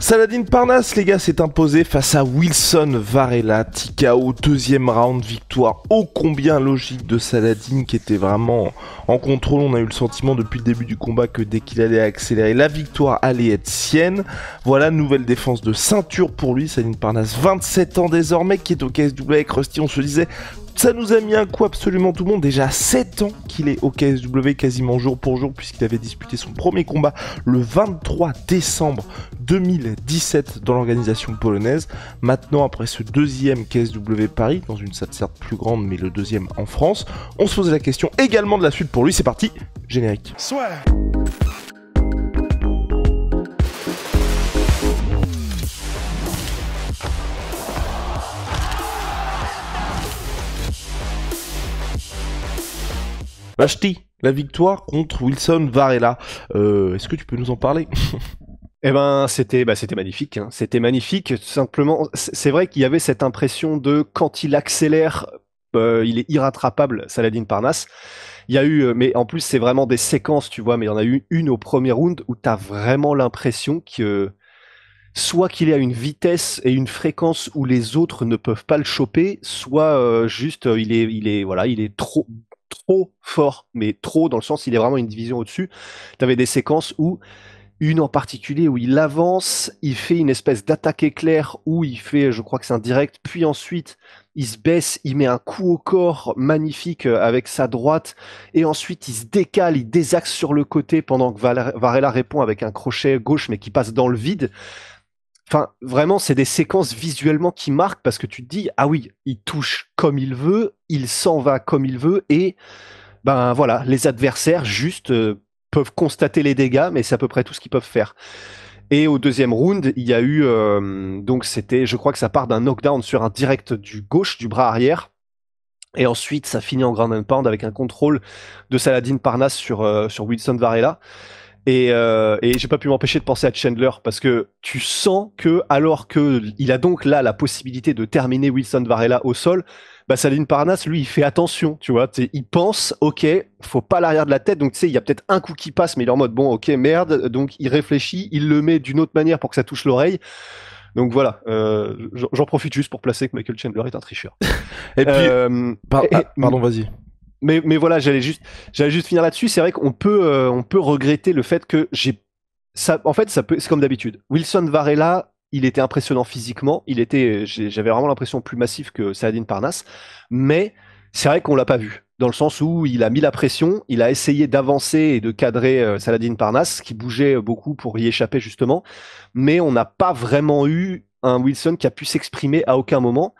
Saladin Parnasse, les gars, s'est imposé face à Wilson Varela, TKO, deuxième round, victoire ô combien logique de Saladin qui était vraiment en contrôle. On a eu le sentiment depuis le début du combat que dès qu'il allait accélérer, la victoire allait être sienne. Voilà, nouvelle défense de ceinture pour lui. Saladin Parnasse, 27 ans désormais, qui est au KSW avec Rusty. On se disait, ça nous a mis un coup absolument tout le monde. Déjà 7 ans qu'il est au KSW, quasiment jour pour jour, puisqu'il avait disputé son premier combat le 23 décembre 2017 dans l'organisation polonaise. Maintenant, après ce deuxième KSW Paris, dans une salle certes plus grande, mais le deuxième en France, on se posait la question également de la suite pour lui. C'est parti, générique. Soit. Vashti, la victoire contre Wilson Varela. Est-ce que tu peux nous en parler? Eh ben, c'était magnifique. Hein. C'était magnifique. Tout simplement, c'est vrai qu'il y avait cette impression de quand il accélère, il est irrattrapable, Saladin Parnasse. Il y a eu, mais en plus, c'est vraiment des séquences, tu vois. Mais il y en a eu une au premier round où tu as vraiment l'impression que soit qu'il est à une vitesse et une fréquence où les autres ne peuvent pas le choper, soit juste il est trop fort, mais trop dans le sens il est vraiment une division au-dessus. Tu avais des séquences où une en particulier où il avance, il fait une espèce d'attaque éclair où il fait, je crois que c'est un direct, puis ensuite il se baisse, il met un coup au corps magnifique avec sa droite, et ensuite il se décale, il désaxe sur le côté pendant que Varela répond avec un crochet gauche mais qui passe dans le vide. Enfin, vraiment, c'est des séquences visuellement qui marquent parce que tu te dis, ah oui, il touche comme il veut, il s'en va comme il veut, et ben voilà, les adversaires juste peuvent constater les dégâts, mais c'est à peu près tout ce qu'ils peuvent faire. Et au deuxième round, il y a eu, donc c'était, je crois que ça part d'un knockdown sur un direct du gauche, du bras arrière, et ensuite ça finit en ground and pound avec un contrôle de Saladin Parnasse sur Wilson Varela. Et j'ai pas pu m'empêcher de penser à Chandler parce que tu sens que alors que il a donc là la possibilité de terminer Wilson Varela au sol, bah Saladin Parnasse lui il fait attention, tu vois, il pense ok, faut pas l'arrière de la tête, donc tu sais il y a peut-être un coup qui passe mais il est en mode bon ok merde, donc il réfléchit, il le met d'une autre manière pour que ça touche l'oreille. Donc voilà, j'en profite juste pour placer que Michael Chandler est un tricheur. Et puis pardon, vas-y. Mais voilà, j'allais juste finir là-dessus. C'est vrai qu'on peut regretter le fait que c'est comme d'habitude. Wilson Varela, il était impressionnant physiquement. J'avais vraiment l'impression plus massif que Saladin Parnasse. Mais c'est vrai qu'on l'a pas vu. Dans le sens où il a mis la pression, il a essayé d'avancer et de cadrer Saladin Parnasse, qui bougeait beaucoup pour y échapper justement. Mais on n'a pas vraiment eu un Wilson qui a pu s'exprimer à aucun moment.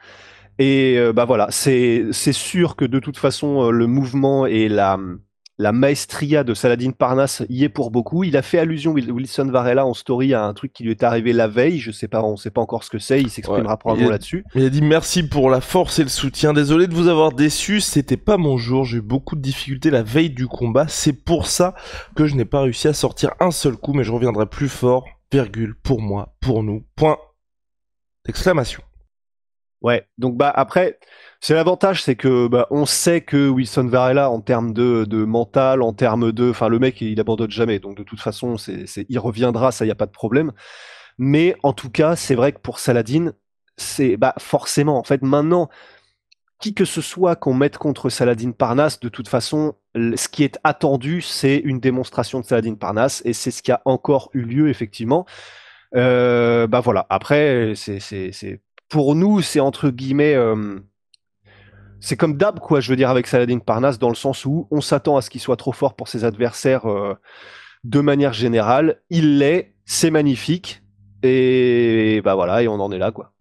Et bah voilà, c'est sûr que de toute façon le mouvement et la maestria de Saladin Parnasse y est pour beaucoup. Il a fait allusion Wilson Varela en story à un truc qui lui est arrivé la veille. Je sais pas, on sait pas encore ce que c'est. Il s'exprimera probablement là-dessus. Il a dit merci pour la force et le soutien. Désolé de vous avoir déçu, c'était pas mon jour. J'ai eu beaucoup de difficultés la veille du combat. C'est pour ça que je n'ai pas réussi à sortir un seul coup, mais je reviendrai plus fort. Virgule pour moi, pour nous. Point d'exclamation. Ouais, donc bah après, c'est l'avantage, c'est que bah on sait que Wilson Varela en termes de mental, en termes de, enfin le mec il abandonne jamais, donc de toute façon il reviendra, ça y a pas de problème. Mais en tout cas, c'est vrai que pour Saladin, c'est bah forcément en fait maintenant, qui que ce soit qu'on mette contre Saladin Parnasse, de toute façon, ce qui est attendu, c'est une démonstration de Saladin Parnasse et c'est ce qui a encore eu lieu effectivement. Bah voilà. Après, c'est pour nous, c'est entre guillemets, c'est comme d'hab quoi. Je veux dire avec Saladin Parnasse dans le sens où on s'attend à ce qu'il soit trop fort pour ses adversaires de manière générale. Il l'est, c'est magnifique et bah voilà et on en est là quoi.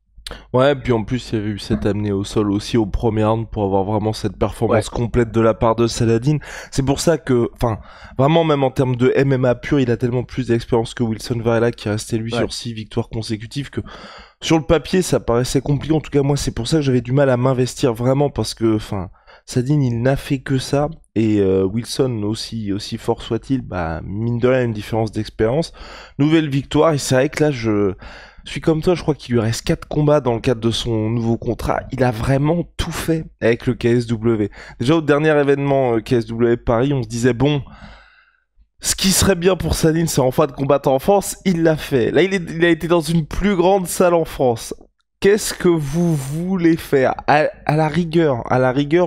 Ouais, puis en plus, il y avait eu cette amenée au sol aussi au premier round pour avoir vraiment cette performance complète de la part de Saladin. C'est pour ça que, enfin, vraiment, même en termes de MMA pur, il a tellement plus d'expérience que Wilson Varela qui est resté, lui, sur 6 victoires consécutives que sur le papier, ça paraissait compliqué. En tout cas, moi, c'est pour ça que j'avais du mal à m'investir vraiment parce que, enfin, Saladin, il n'a fait que ça. Et Wilson, aussi fort soit-il, bah, mine de rien, une différence d'expérience. Nouvelle victoire, et c'est vrai que là, je suis comme toi, je crois qu'il lui reste 4 combats dans le cadre de son nouveau contrat. Il a vraiment tout fait avec le KSW. Déjà au dernier événement KSW Paris, on se disait bon, Ce qui serait bien pour Saladin, c'est enfin de combattre en France. Il l'a fait. Là, il a été dans une plus grande salle en France. Qu'est-ce que vous voulez faire à la rigueur,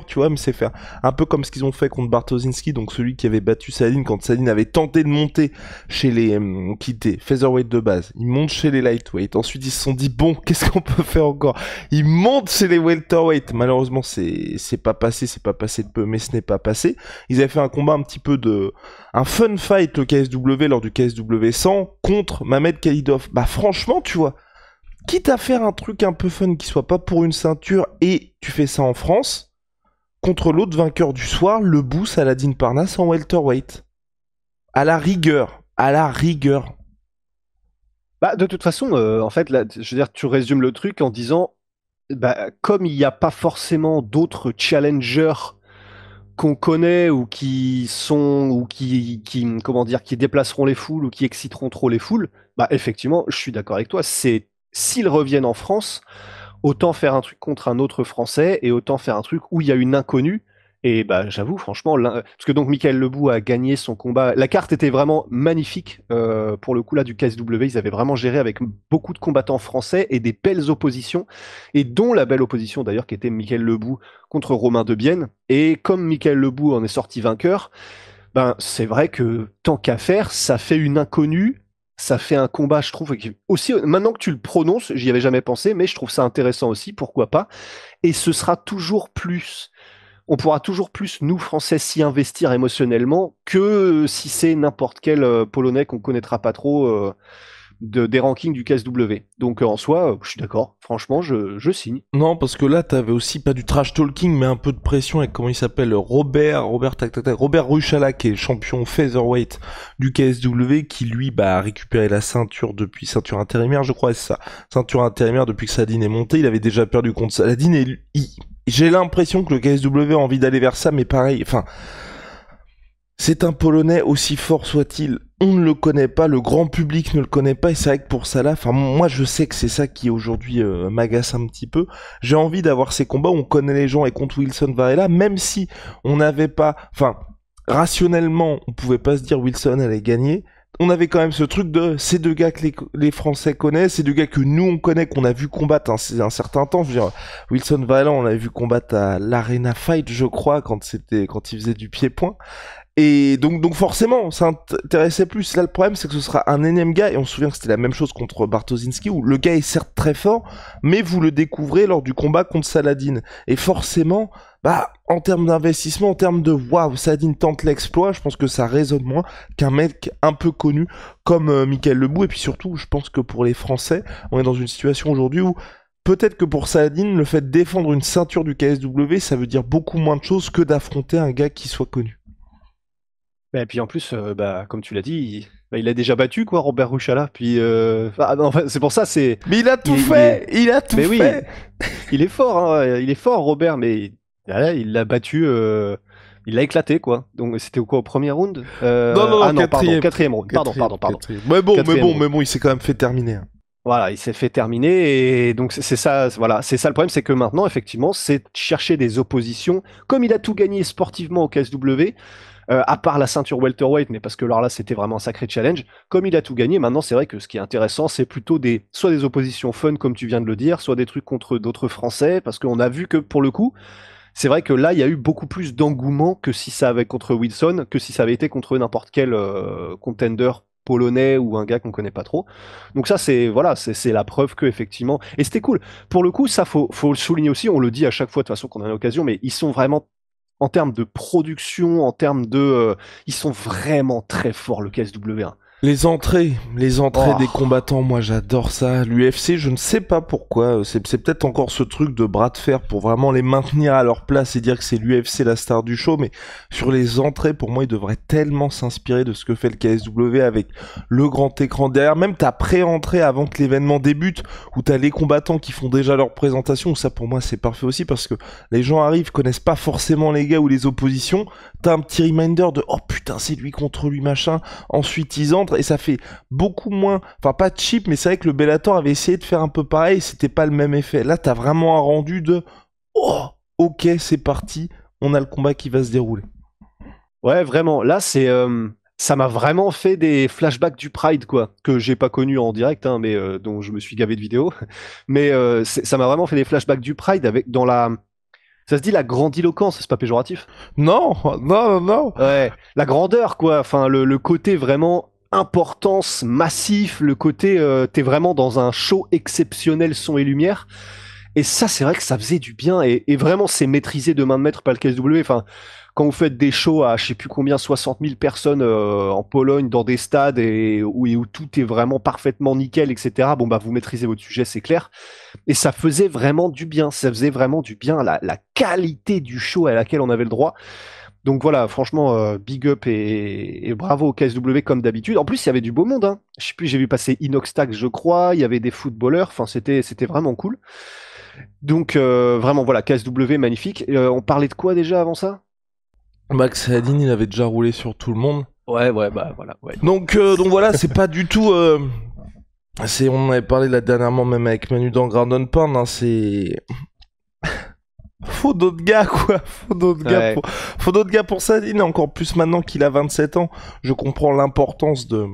tu vois, mais c'est faire un peu comme ce qu'ils ont fait contre Bartoszynski, donc celui qui avait battu Saladin quand Saladin avait tenté de monter chez les qui étaient featherweight de base. Ils montent chez les lightweight. Ensuite, ils se sont dit bon, qu'est-ce qu'on peut faire encore? Ils montent chez les welterweight. Malheureusement, c'est pas passé de peu, mais ce n'est pas passé. Ils avaient fait un combat un fun fight le KSW lors du KSW 100 contre Mamed Khalidov. Bah franchement, tu vois. Quitte à faire un truc un peu fun qui soit pas pour une ceinture et tu fais ça en France, contre l'autre vainqueur du soir, le bout Saladin Parnasse en welterweight. À la rigueur. Bah, de toute façon, en fait, là, je veux dire, tu résumes le truc en disant, bah, comme il n'y a pas forcément d'autres challengers qu'on connaît ou qui sont ou comment dire qui déplaceront les foules ou qui exciteront trop les foules, bah effectivement, je suis d'accord avec toi, c'est s'ils reviennent en France, autant faire un truc contre un autre Français et autant faire un truc où il y a une inconnue. Et bah j'avoue franchement, parce que donc Michael Lebou a gagné son combat. La carte était vraiment magnifique pour le coup là du KSW. Ils avaient vraiment géré avec beaucoup de combattants français et des belles oppositions, et dont la belle opposition d'ailleurs qui était Michael Lebou contre Romain Debienne. Et comme Michael Lebou en est sorti vainqueur, ben c'est vrai que tant qu'à faire, ça fait une inconnue. Ça fait un combat, je trouve, aussi, maintenant que tu le prononces, j'y avais jamais pensé, mais je trouve ça intéressant aussi, pourquoi pas. Et ce sera toujours plus, on pourra toujours plus, nous, Français, s'y investir émotionnellement que si c'est n'importe quel Polonais qu'on connaîtra pas trop des rankings du KSW. Donc en soi, je suis d'accord, franchement, je signe. Non, parce que là, t'avais aussi pas du trash talking, mais un peu de pression avec comment il s'appelle, Robert Ruchala, qui est champion featherweight du KSW, qui lui, a récupéré la ceinture depuis ceinture intérimaire, je crois, c'est ça. Ceinture intérimaire depuis que Saladin est monté, il avait déjà perdu contre Saladin et j'ai l'impression que le KSW a envie d'aller vers ça, mais pareil, enfin, c'est un Polonais, aussi fort soit-il, on ne le connaît pas, le grand public ne le connaît pas, et c'est vrai que pour Salah, enfin moi je sais que c'est ça qui aujourd'hui m'agace un petit peu. J'ai envie d'avoir ces combats où on connaît les gens, et contre Wilson Varela, même si on n'avait pas, enfin rationnellement, on pouvait pas se dire Wilson allait gagner. On avait quand même ce truc de ces deux gars que les Français connaissent, ces deux gars que nous on connaît, qu'on a vu combattre un certain temps. Je veux dire, Wilson Varela, on l'avait vu combattre à l'Arena Fight, je crois, quand il faisait du pied-point. Et donc forcément, ça intéressait plus. Là, le problème, c'est que ce sera un énième gars, et on se souvient que c'était la même chose contre Bartoszynski, où le gars est certes très fort, mais vous le découvrez lors du combat contre Saladin. Et forcément, en termes d'investissement, en termes de waouh, Saladin tente l'exploit, je pense que ça résonne moins qu'un mec un peu connu comme Michael Lebou. Et puis surtout, je pense que pour les Français, on est dans une situation aujourd'hui où peut-être que pour Saladin, le fait de défendre une ceinture du KSW, ça veut dire beaucoup moins de choses que d'affronter un gars qui soit connu. Et puis en plus, comme tu l'as dit, il a déjà battu quoi, Robert Ruchala. Puis non, enfin, c'est pour ça, c'est. Mais il a tout fait, il a tout mais oui, fait. il est fort, hein, il est fort, Robert, mais là, il l'a battu, il l'a éclaté quoi. Donc c'était quoi au premier round Non, Ah non, quatrième. quatrième round. Pardon. Quatrième. Mais bon, Quatrième il s'est quand même fait terminer. Voilà, il s'est fait terminer, et donc c'est ça, voilà, c'est ça le problème, c'est que maintenant, effectivement, c'est chercher des oppositions. Comme il a tout gagné sportivement au KSW, à part la ceinture welterweight, mais parce que alors là, c'était vraiment un sacré challenge. Comme il a tout gagné, maintenant, c'est vrai que ce qui est intéressant, c'est plutôt soit des oppositions fun, comme tu viens de le dire, soit des trucs contre d'autres Français, parce qu'on a vu que pour le coup, c'est vrai que là, il y a eu beaucoup plus d'engouement que si ça avait contre Wilson, que si ça avait été contre n'importe quel contender polonais ou un gars qu'on connaît pas trop. Donc ça, c'est la preuve que effectivement, et c'était cool. Pour le coup, ça faut le souligner aussi. On le dit à chaque fois de toute façon qu'on a l'occasion, mais ils sont vraiment en termes de production, en termes de, ils sont vraiment très forts le KSW1. Les entrées des combattants, moi j'adore ça. L'UFC, je ne sais pas pourquoi, c'est peut-être encore ce truc de bras de fer pour vraiment les maintenir à leur place et dire que c'est l'UFC la star du show, mais sur les entrées, pour moi, ils devraient tellement s'inspirer de ce que fait le KSW avec le grand écran derrière, même ta pré-entrée avant que l'événement débute, où t'as les combattants qui font déjà leur présentation, ça pour moi c'est parfait aussi parce que les gens arrivent, connaissent pas forcément les gars ou les oppositions, t'as un petit reminder de oh putain c'est lui contre lui machin, ensuite ils entrent, et ça fait beaucoup moins, enfin pas cheap, mais c'est vrai que le Bellator avait essayé de faire un peu pareil, c'était pas le même effet. Là t'as vraiment un rendu de oh ok c'est parti, on a le combat qui va se dérouler. Ouais, vraiment. Là, c'est Ça m'a vraiment fait des flashbacks du Pride, quoi, que j'ai pas connu en direct, hein, mais dont je me suis gavé de vidéos. Mais ça m'a vraiment fait des flashbacks du Pride avec dans la, ça se dit la grandiloquence, c'est pas péjoratif? Non, non, non, non. Ouais, la grandeur, quoi. Enfin, le côté vraiment importance, massif, le côté t'es vraiment dans un show exceptionnel son et lumière. Et ça, c'est vrai que ça faisait du bien. Et vraiment, c'est maîtrisé de main de maître par le KSW. Enfin, quand vous faites des shows à je sais plus combien, 60 000 personnes en Pologne, dans des stades où tout est vraiment parfaitement nickel, etc. Bon, bah, vous maîtrisez votre sujet, c'est clair. Et ça faisait vraiment du bien. Ça faisait vraiment du bien. La qualité du show à laquelle on avait le droit. Donc voilà, franchement, big up et bravo au KSW comme d'habitude. En plus, il y avait du beau monde, hein. Je sais plus, j'ai vu passer Inoxtag, je crois. Il y avait des footballeurs. Enfin, c'était vraiment cool. Donc vraiment, voilà, KSW magnifique. On parlait de quoi déjà avant ça? Max Saladin, il avait déjà roulé sur tout le monde. Ouais, bah voilà, ouais. Donc voilà, c'est pas du tout. On en avait parlé là dernièrement, même avec Manu dans Ground Pound. Hein, c'est. Faut d'autres gars, quoi. Faut d'autres gars, Ouais. faut d'autres gars pour Saladin. Et encore plus maintenant qu'il a 27 ans. Je comprends l'importance de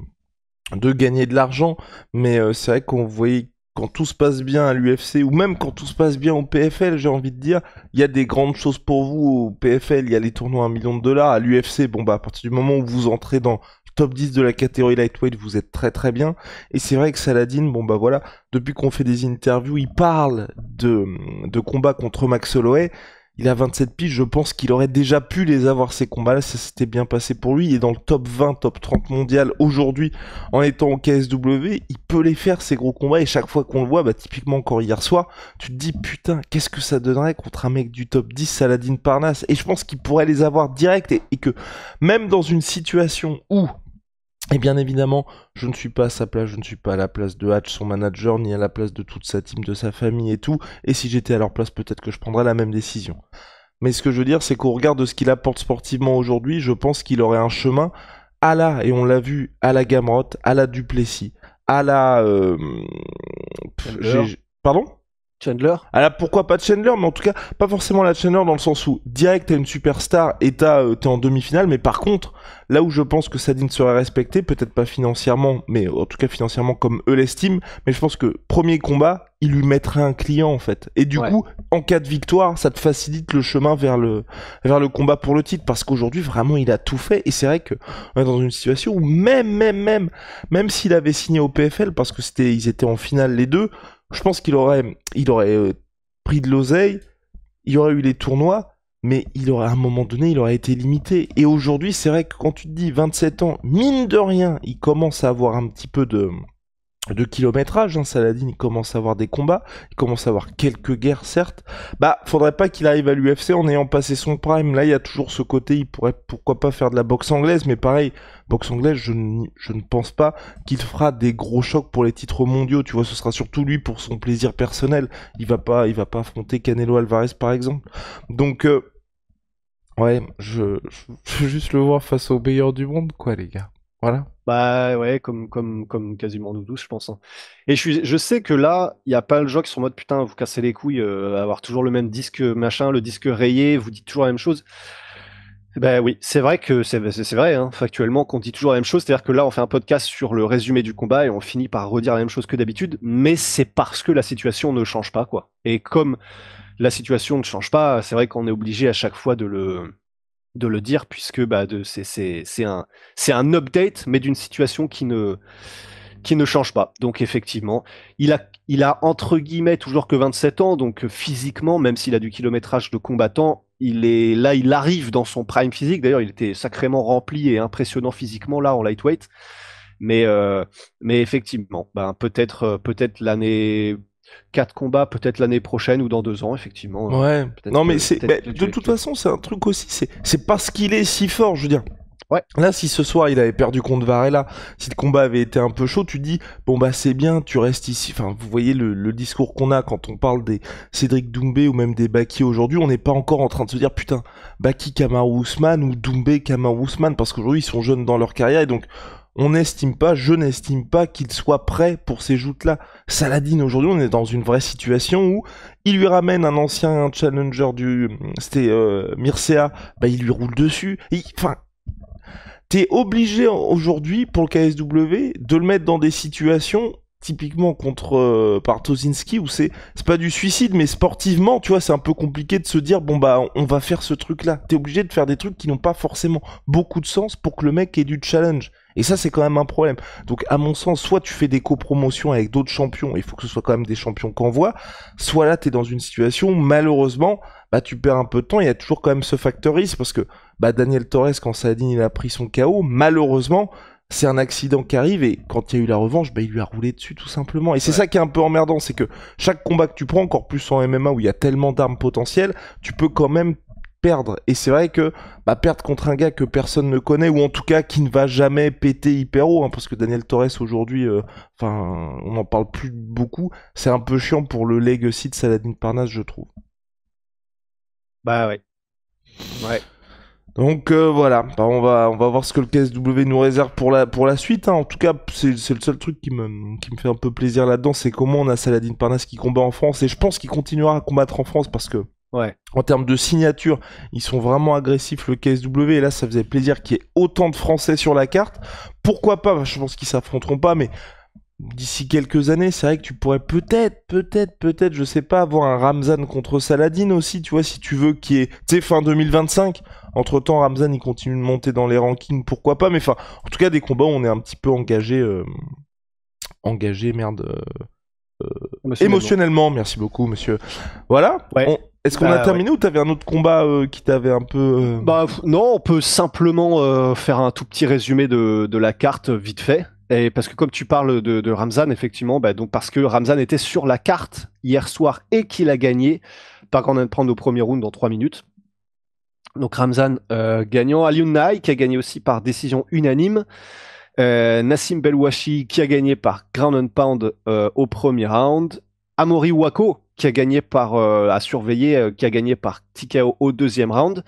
gagner de l'argent. Mais c'est vrai qu'on voyait. Quand tout se passe bien à l'UFC, ou même quand tout se passe bien au PFL, j'ai envie de dire, il y a des grandes choses pour vous. Au PFL, il y a les tournois à 1 million de dollars. À l'UFC, bon bah à partir du moment où vous entrez dans le top 10 de la catégorie lightweight, vous êtes très très bien. Et c'est vrai que Saladin, bon bah voilà, depuis qu'on fait des interviews, il parle de combats contre Max Holloway. Il a 27 piges, je pense qu'il aurait déjà pu les avoir ces combats-là, ça s'était bien passé pour lui. Il est dans le top 20, top 30 mondial aujourd'hui en étant au KSW. Il peut les faire ces gros combats et chaque fois qu'on le voit, bah typiquement encore hier soir, tu te dis putain, qu'est-ce que ça donnerait contre un mec du top 10, Saladin Parnasse. Et je pense qu'il pourrait les avoir direct et que même dans une situation où et bien évidemment, je ne suis pas à sa place, je ne suis pas à la place de Hatch, son manager, ni à la place de toute sa team, de sa famille et tout. Et si j'étais à leur place, peut-être que je prendrais la même décision. Mais ce que je veux dire, c'est qu'au regard de ce qu'il apporte sportivement aujourd'hui, je pense qu'il aurait un chemin à la, et on l'a vu, à la Gamrot, à la Duplessis, à la... Chandler. Pardon? Chandler. Alors pourquoi pas Chandler, mais en tout cas pas forcément la Chandler dans le sens où direct t'as une superstar et t'es en demi-finale, mais par contre là où je pense que Sadine serait respecté, peut-être pas financièrement, mais en tout cas financièrement comme eux l'estiment, mais je pense que premier combat il lui mettrait un client en fait, et du coup en cas de victoire ça te facilite le chemin vers le combat pour le titre, parce qu'aujourd'hui vraiment il a tout fait, et c'est vrai que on est dans une situation où même s'il avait signé au PFL, parce que ils étaient en finale les deux, je pense qu'il aurait pris de l'oseille, il y aurait eu les tournois, mais à un moment donné, il aurait été limité. Et aujourd'hui, c'est vrai que quand tu te dis 27 ans, mine de rien, il commence à avoir un petit peu de kilométrage, hein. Saladin, il commence à avoir des combats, il commence à avoir quelques guerres, certes. Bah, faudrait pas qu'il arrive à l'UFC en ayant passé son prime. Là, il y a toujours ce côté, il pourrait pourquoi pas faire de la boxe anglaise, mais pareil, boxe anglaise, je ne pense pas qu'il fera des gros chocs pour les titres mondiaux. Tu vois, ce sera surtout lui pour son plaisir personnel. Il va pas affronter Canelo Alvarez, par exemple. Donc, ouais, je veux juste le voir face au meilleur du monde, quoi, les gars. Voilà. Bah ouais, comme quasiment nous tous, je pense, hein. Et je sais que là, il y a pas le gens qui sont en mode putain, vous cassez les couilles, avoir toujours le même disque machin, le disque rayé, vous dites toujours la même chose. Ben oui, c'est vrai que c'est vrai, hein, factuellement, qu'on dit toujours la même chose. C'est-à-dire que là, on fait un podcast sur le résumé du combat et on finit par redire la même chose que d'habitude, mais c'est parce que la situation ne change pas, quoi. Et comme la situation ne change pas, c'est vrai qu'on est obligé à chaque fois de le dire, puisque bah, c'est un update, mais d'une situation qui ne change pas. Donc effectivement, il a entre guillemets toujours que 27 ans, donc physiquement, même s'il a du kilométrage de combattant, il arrive dans son prime physique. D'ailleurs, il était sacrément rempli et impressionnant physiquement là en lightweight. Mais, euh, mais effectivement, ben, peut-être l'année 4 combats, peut-être l'année prochaine ou dans 2 ans, effectivement. Ouais. Non, mais de toute que- façon, c'est un truc aussi, c'est parce qu'il est si fort, je veux dire. Ouais. Là, si ce soir il avait perdu contre Varela, si le combat avait été un peu chaud, tu dis bon bah c'est bien, tu restes ici. Enfin, vous voyez le discours qu'on a quand on parle des Cédric Doumbé ou même des Baki aujourd'hui, on n'est pas encore en train de se dire putain Baki Kamaru Usman ou Doumbé Kamaru Usman, parce qu'aujourd'hui ils sont jeunes dans leur carrière et donc je n'estime pas qu'ils soient prêts pour ces joutes-là. Saladin aujourd'hui, on est dans une vraie situation où il lui ramène un ancien challenger c'était Mircea, bah il lui roule dessus. Enfin, t'es obligé aujourd'hui pour le KSW de le mettre dans des situations typiquement contre Bartoszynski où c'est pas du suicide mais sportivement tu vois c'est un peu compliqué de se dire bon bah on va faire ce truc là, t'es obligé de faire des trucs qui n'ont pas forcément beaucoup de sens pour que le mec ait du challenge et ça c'est quand même un problème. Donc à mon sens soit tu fais des copromotions avec d'autres champions, il faut que ce soit quand même des champions qu'envoie, soit là t'es dans une situation où, malheureusement bah tu perds un peu de temps, il y a toujours quand même ce facteur risque parce que bah Daniel Torres quand Saladin il a pris son KO malheureusement c'est un accident qui arrive et quand il y a eu la revanche, bah, il lui a roulé dessus tout simplement. Et c'est ça qui est un peu emmerdant, c'est que chaque combat que tu prends, encore plus en MMA où il y a tellement d'armes potentielles, tu peux quand même perdre. Et c'est vrai que bah, perdre contre un gars que personne ne connaît ou en tout cas qui ne va jamais péter hyper haut, hein, parce que Daniel Torres aujourd'hui, on n'en parle plus beaucoup, c'est un peu chiant pour le legacy de Saladin Parnasse, je trouve. Bah ouais. Ouais. Donc voilà, bah, on va voir ce que le KSW nous réserve pour la suite. Hein. En tout cas, c'est le seul truc qui me fait un peu plaisir là-dedans, c'est comment on a Saladin Parnasse qui combat en France. Et je pense qu'il continuera à combattre en France parce que, en termes de signature, ils sont vraiment agressifs le KSW. Et là, ça faisait plaisir qu'il y ait autant de Français sur la carte. Pourquoi pas, je pense qu'ils s'affronteront pas, mais d'ici quelques années, c'est vrai que tu pourrais peut-être, je sais pas, avoir un Ramzan contre Saladin aussi, tu vois, si tu veux, qui est, tu sais, fin 2025. Entre-temps, Ramzan, il continue de monter dans les rankings, pourquoi pas, mais enfin, en tout cas, des combats où on est un petit peu engagé, émotionnellement. Merci beaucoup, monsieur. Voilà. Ouais. Est-ce qu'on a terminé ou t'avais un autre combat qui t'avait un peu... Bah non, on peut simplement faire un tout petit résumé de la carte vite fait. Et parce que comme tu parles de Ramzan, effectivement, bah donc parce que Ramzan était sur la carte hier soir et qu'il a gagné, par contre on vient de prendre nos premiers rounds dans 3 minutes. Donc Ramzan gagnant, Aliou Naï qui a gagné aussi par décision unanime, Nassim Belwachi qui a gagné par ground and pound au premier round, Amaury Wako qui a gagné à surveiller, qui a gagné par TKO au deuxième round,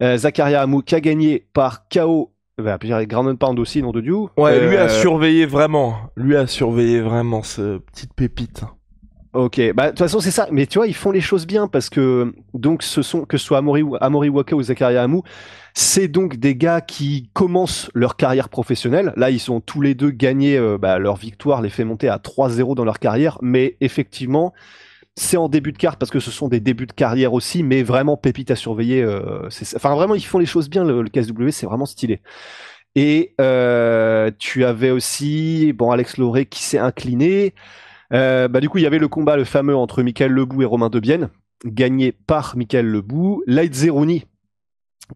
Zakaria Amou qui a gagné par KO. Ground and pound aussi, nom de Dieu. Ouais, lui a surveillé vraiment. Lui a surveillé vraiment, ce petite pépite. Ok, bah de toute façon c'est ça. Mais tu vois, ils font les choses bien parce que donc que ce soit Amaury Waka ou Zakaria Amou, c'est donc des gars qui commencent leur carrière professionnelle. Là, ils sont tous les deux gagnés. Leur victoire les fait monter à 3-0 dans leur carrière. Mais effectivement, c'est en début de carte parce que ce sont des débuts de carrière aussi, mais vraiment pépite à surveiller. Enfin, vraiment, ils font les choses bien. Le KSW, c'est vraiment stylé. Et tu avais aussi Alex Lauré qui s'est incliné. Du coup, il y avait le combat, le fameux entre Michael Lebou et Romain Debienne, gagné par Michael Lebou. Light Zerouni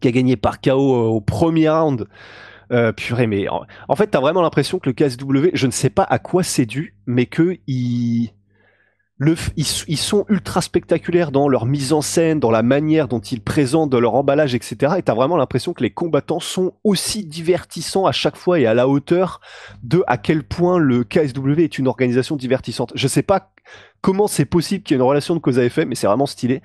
qui a gagné par KO au premier round. Purée, mais en fait, t'as vraiment l'impression que le KSW, je ne sais pas à quoi c'est dû, mais que ils sont ultra spectaculaires dans leur mise en scène, dans la manière dont ils présentent, dans leur emballage, etc. Et t'as vraiment l'impression que les combattants sont aussi divertissants à chaque fois et à la hauteur de à quel point le KSW est une organisation divertissante. Je sais pas comment c'est possible qu'il y ait une relation de cause à effet, mais c'est vraiment stylé.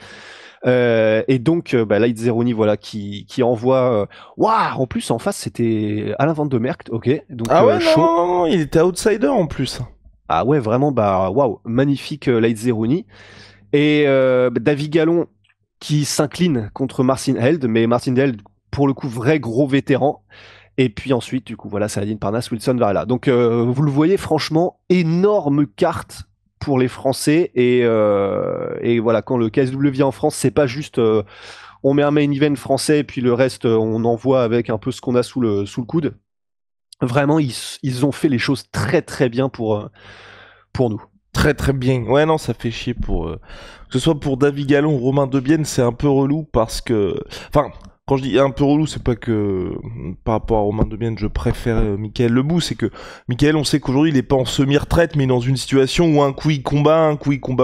Et donc, Light Zerouni, voilà, qui envoie. Waouh, en plus, en face, c'était Alain Van de Merkt, ok. Donc, ah ouais, chaud. non, il était outsider en plus. Ah ouais, vraiment, waouh, magnifique Light Zerouni. Et David Gallon qui s'incline contre Marcin Held, mais Marcin Held, pour le coup, vrai gros vétéran. Et puis ensuite, du coup, voilà, Saladin Parnasse, Wilson Varela. Donc, vous le voyez, franchement, énorme carte pour les Français. Et voilà, quand le KSW vient en France, c'est pas juste on met un main event français et puis le reste, on envoie avec un peu ce qu'on a sous le coude. Vraiment, ils ont fait les choses très très bien pour nous. Très très bien. Ouais, non, ça fait chier que ce soit pour David Gallon ou Romain Debienne, c'est un peu relou parce que... Enfin, quand je dis un peu relou, c'est pas que par rapport à Romain Debienne, je préfère Michael Lebou, c'est que Michael, on sait qu'aujourd'hui, il est pas en semi-retraite, mais dans une situation où un coup il combat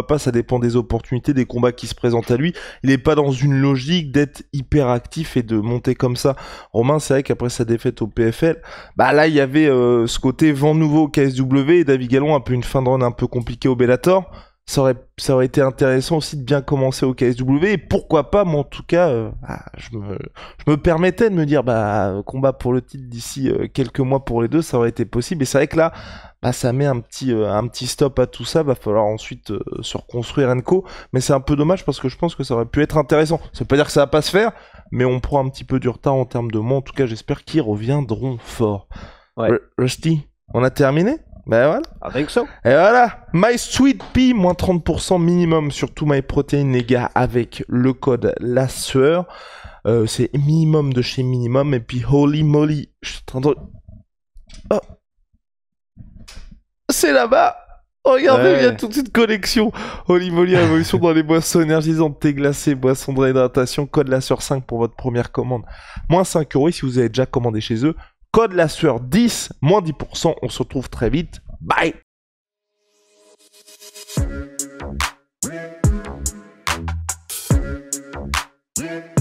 pas, ça dépend des opportunités, des combats qui se présentent à lui. Il est pas dans une logique d'être hyper actif et de monter comme ça. Romain, c'est vrai qu'après sa défaite au PFL, bah là, il y avait ce côté vent nouveau au KSW et David Gallon, un peu une fin de run un peu compliquée au Bellator. Ça aurait été intéressant aussi de bien commencer au KSW et pourquoi pas, moi en tout cas, je me permettais de me dire combat pour le titre d'ici quelques mois pour les deux, ça aurait été possible. Et c'est vrai que là, ça met un petit stop à tout ça. Va falloir ensuite se reconstruire Enco, mais c'est un peu dommage parce que je pense que ça aurait pu être intéressant. Ça veut pas dire que ça va pas se faire, mais on prend un petit peu du retard en termes de mois. En tout cas, j'espère qu'ils reviendront fort. Ouais. Rusty, on a terminé? Ben voilà. I think so. Et voilà, My Sweet Pea, moins 30% minimum sur tout MyProtein, les gars, avec le code La Sueur. C'est minimum de chez minimum. Et puis, holy moly, je suis en train de... Oh. C'est là-bas. Regardez, il y a toute une collection. Holy moly, révolution dans les boissons énergisantes, thé glacé, boissons de réhydratation, code La Sueur 5 pour votre première commande. Moins 5 € si vous avez déjà commandé chez eux. Code La Sueur 10, moins 10%. On se retrouve très vite. Bye. Yeah.